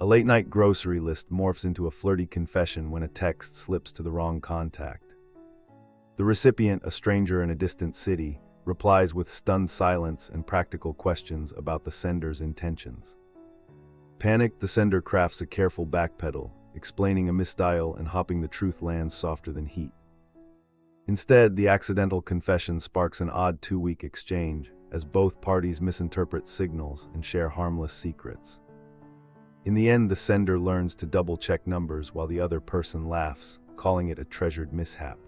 A late-night grocery list morphs into a flirty confession when a text slips to the wrong contact. The recipient, a stranger in a distant city, replies with stunned silence and practical questions about the sender's intentions. Panicked, the sender crafts a careful backpedal, explaining a misdial and hoping the truth lands softer than heat. Instead, the accidental confession sparks an odd two-week exchange, as both parties misinterpret signals and share harmless secrets. In the end, the sender learns to double-check numbers while the other person laughs, calling it a treasured mishap.